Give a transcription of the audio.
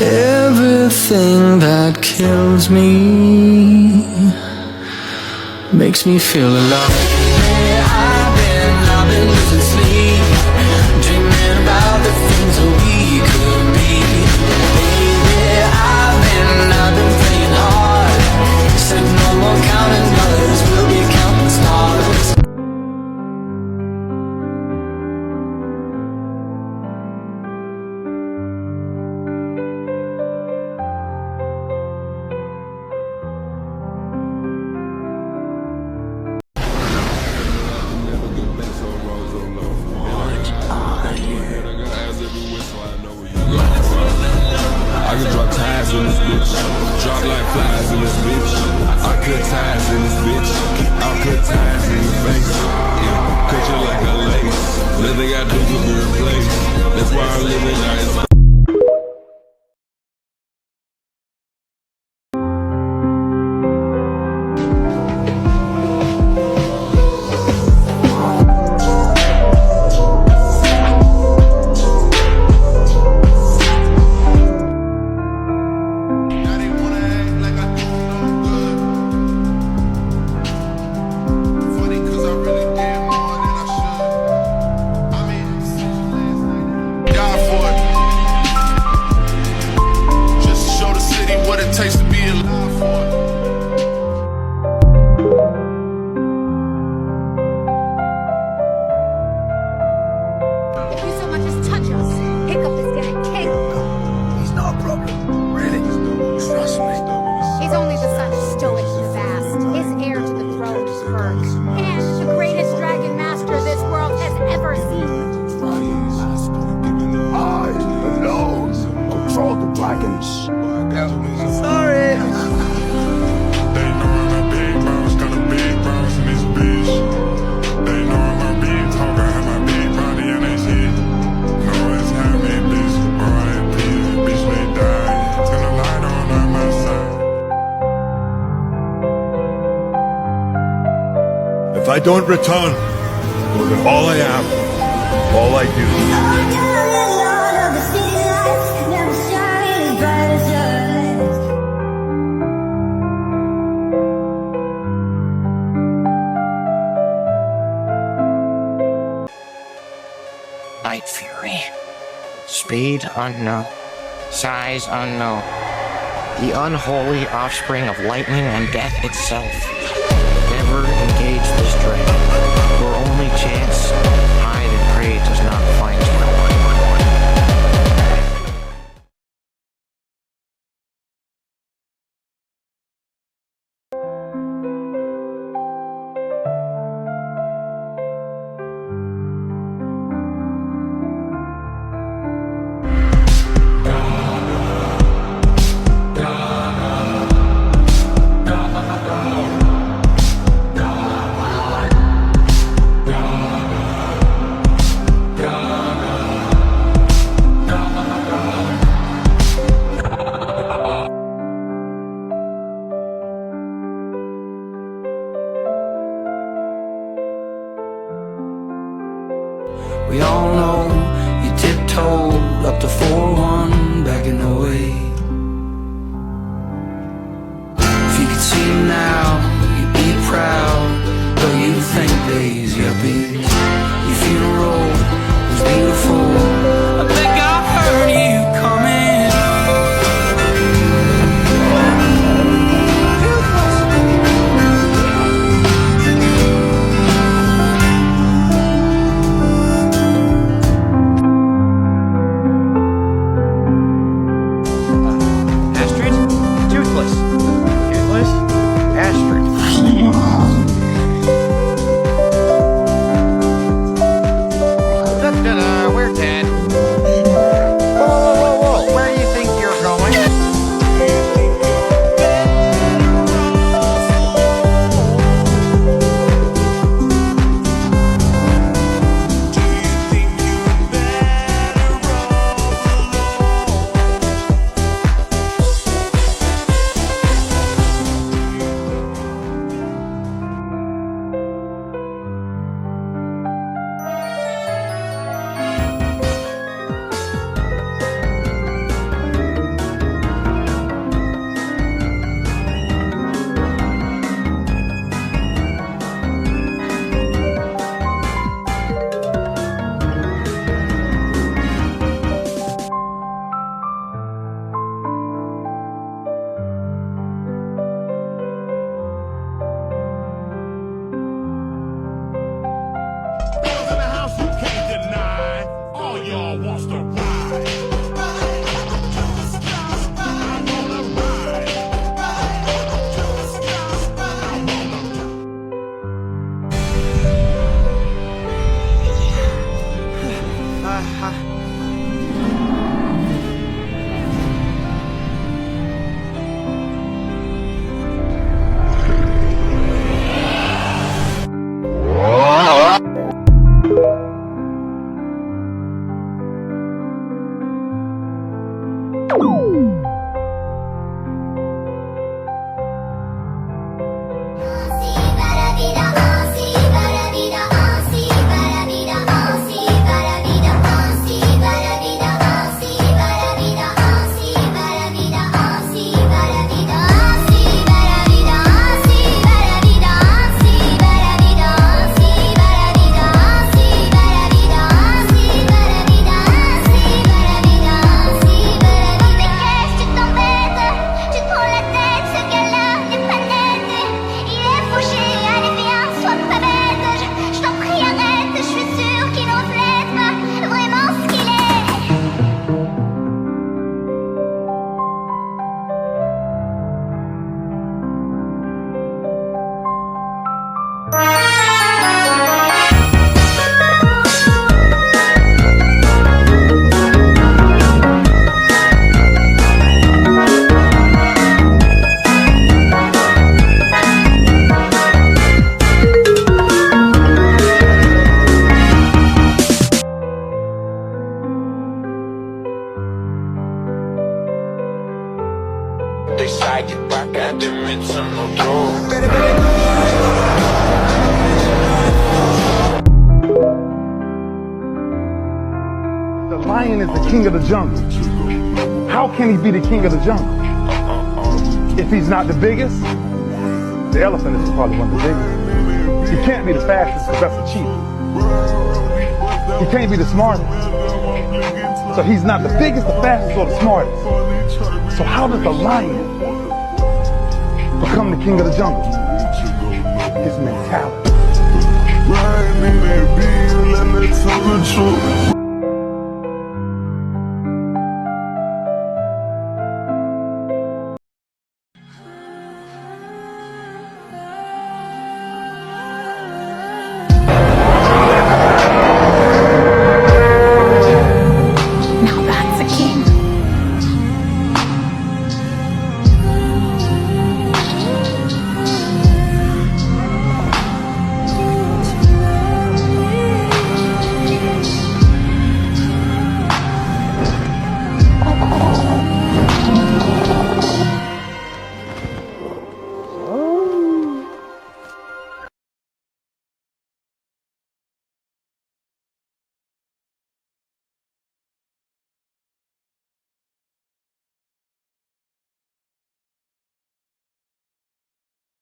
Everything that kills me makes me feel alive. I've been losing sleep, dreaming about the things that we could be. Baby, I've been playing hard. Said no more counting dollars, we'll be counting stars. I could drop ties in this bitch, drop like flies in this bitch. I cut ties in this bitch, I'll cut ties in your face. Yeah, cut you like a lace. Nothing I do to be replaced. That's why I'm living nice. If I don't return, you'll be all I am, all I do. Night Fury. Speed unknown. Size unknown. The unholy offspring of lightning and death itself. Never engage this dragon. Your only chance, hide and pray does not find you. We all know you tiptoed up to 4-1 back in '08. If you could see him now, you'd be proud, but you think days, yuppie. Your funeral was beautiful. I think I heard you coming. all wants to ride. To the sky, I wanna ride. To the sky, I wanna. They say get back at them, it's a no joke. The lion is the king of the jungle. How can he be the king of the jungle? If he's not the biggest, the elephant is probably one of the biggest. He can't be the fastest because that's the cheetah. He can't be the smartest. So he's not the biggest, the fastest, or the smartest. So how does the lion become the king of the jungle? His mentality. Riding in that beat, let me tell the truth.